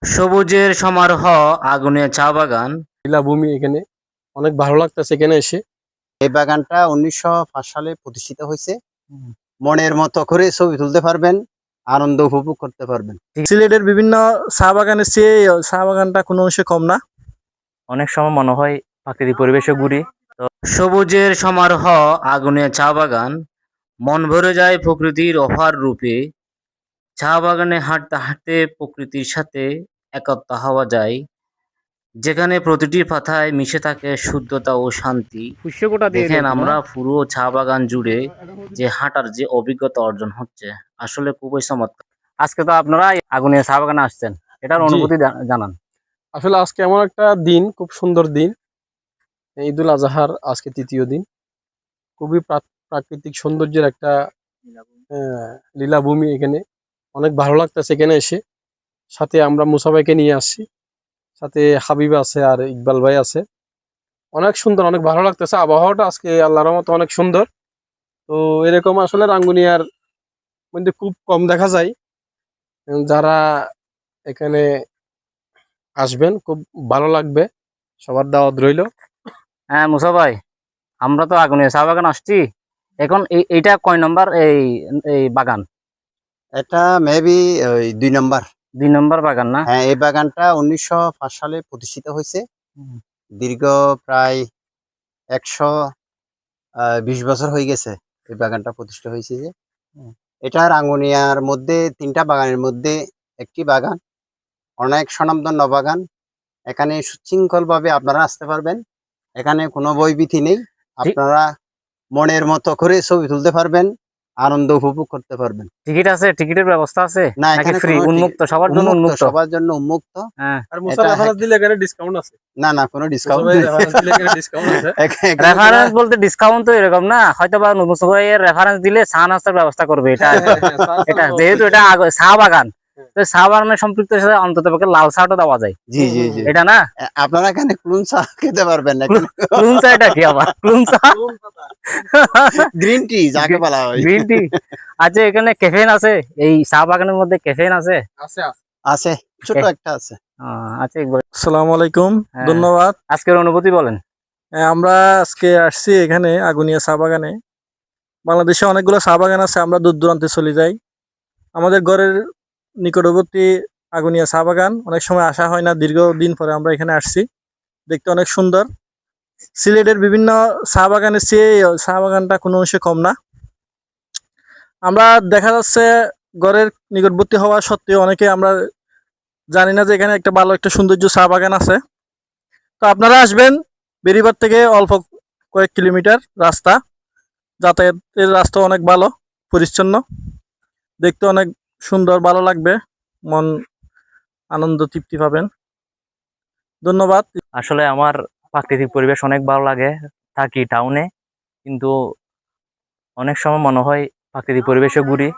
সবুজের সমারোহ, আগুনে চা বাগান। লীলাভূমি এখানে অনেক ভালো লাগতেছে এখানে এসে। এই বাগানটা ১৯০৫ সালে প্রতিষ্ঠিত হয়েছে। মনের মতো করে ছবি তুলতে পারবেন, আনন্দ উপভোগ করতে পারবেন। সিলেটের বিভিন্ন চা বাগানের চেয়ে চা বাগানটা কোনো অংশে কম না। অনেক সময় মনে হয় প্রাকৃতিক পরিবেশে ঘুরি। সবুজের সমারোহ, আগুনে চা বাগান। মন ভরে যায় প্রকৃতির অপার রূপে। চা বাগানে হাঁটতে হাঁটতে প্রকৃতির সাথে একাত্ম হওয়া যায়, যেখানে প্রতিটি পাতায় মিশে থাকে শুদ্ধতা ও শান্তি। দেখেন আমরা পুরো চা বাগান জুড়ে যে হাঁটার যে অভিজ্ঞতা অর্জন হচ্ছে, আসলে খুবই চমৎকার। আজকে তো আপনারা আগুনিয়া চা বাগানে আসছেন, এটার জি। অনুভূতি জানান। আসলে আজকে এমন একটা দিন, খুব সুন্দর দিন। ঈদুল আজহার আজকে তৃতীয় দিন। খুবই প্রাকৃতিক সৌন্দর্যের একটা লীলাভূমি এখানে। অনেক ভালো লাগতেছে এখানে এসে। সাথে আমরা মুসা ভাইকে নিয়ে আসছি, সাথে হাবিব আছে আর ইকবাল ভাই আছে। অনেক সুন্দর, অনেক ভালো লাগতেছে। আবহাওয়াটা আজকে আল্লাহর রহমতে অনেক সুন্দর। তো এরকম আসলে রাঙ্গুনিয়ার মধ্যে খুব কম দেখা যায়। যারা এখানে আসবেন খুব ভালো লাগবে, সবার দাওয়াত রইল। হ্যাঁ মুসা ভাই, আমরা তো আগুনিয়া চা বাগান আসছি। এখন এইটা কয় নম্বর এই এই বাগান? এটা মেবি ওই ২ নম্বর। ২ নম্বর বাগান না? হ্যাঁ, এই বাগানটা ১৯০৫ সালে প্রতিষ্ঠিত হয়েছে। দীর্ঘ প্রায় ১২০ বছর হয়ে গেছে এই বাগানটা প্রতিষ্ঠা হয়েছে। যে এটা রাঙ্গুনিয়ার মধ্যে ৩টা বাগানের মধ্যে একটি বাগান, অনেক স্বনামধন্য বাগান। এখানে সুশৃঙ্খলভাবে আপনারা আসতে পারবেন। এখানে কোনো ভয়ভীতি নেই। আপনারা মনের মতো করে ছবি তুলতে পারবেন, আনন্দ উপভোগ করতে পারবেন। টিকিট আছে? টিকিটের ব্যবস্থা আছে না, নাকি এখানে ফ্রি? কোনো উন্মুক্ত, সবার জন্য উন্মুক্ত? সবার জন্য উন্মুক্ত। হ্যাঁ। আর মুসা রেফারেন্স দিলে এখানে ডিসকাউন্ট আছে। না, না, কোনো ডিসকাউন্ট ভাই নেই। রেফারেন্স দিলে এখানে ডিসকাউন্ট আছে। রেফারেন্স বলতে ডিসকাউন্ট তো এরকম না, হয়তো বা মুসা ভাইয়ের রেফারেন্স দিলে চা নাস্তার ব্যবস্থা করবে। এটা এটা যেহেতু এটা চা বাগান, তো চা বাগানের সম্পৃক্ত সাথে অন্তত পক্ষে লাল চাটা দেওয়া যায়। জি, জি, জি। এটা না, আপনারা এখানে ক্লুন চা খেতে পারবেন। এখানে ক্লুন চা এটা কি আবার? ক্লুন চা, গ্রিন টি যাকে বলা হয়। Green tea. আচ্ছা, এখানে ক্যাফেন আছে? এই চা বাগানের মধ্যে ক্যাফেন আছে? আছে, ছোট একটা আছে। আচ্ছা, আসসালামু আলাইকুম, হ্যাঁ। ধন্যবাদ। আজকের অনুভূতি বলেন। আমরা আজকে আসছি এখানে আগুনিয়া চা বাগানে। বাংলাদেশে অনেকগুলো চা বাগান আছে, আমরা দূর দূরান্তে চলে যাই। আমাদের ঘরের নিকটবর্তী আগুনিয়া চা বাগান, অনেক সময় আসা হয় না, দীর্ঘদিন পরে আমরা এখানে আসছি। দেখতে অনেক সুন্দর। সিলেটের বিভিন্ন চা বাগানের চেয়ে চা বাগানটা কোনো অংশে কম না। আমরা দেখা যাচ্ছে ঘরের নিকটবর্তী হওয়া সত্ত্বেও অনেকে আমরা জানি না যে এখানে একটা ভালো একটা সৌন্দর্য চা বাগান আছে। তো আপনারা আসবেন, বেরিবার থেকে অল্প কয়েক কিলোমিটার রাস্তা, যাতায়াতের রাস্তা অনেক ভালো, পরিচ্ছন্ন, দেখতে অনেক সুন্দর, ভালো লাগবে, মন আনন্দ তৃপ্তি পাবেন। ধন্যবাদ। আসলে আমার প্রাকৃতিক পরিবেশ অনেক ভালো লাগে। থাকি টাউনে, কিন্তু অনেক সময় মনে হয় প্রাকৃতিক পরিবেশে ঘুরি।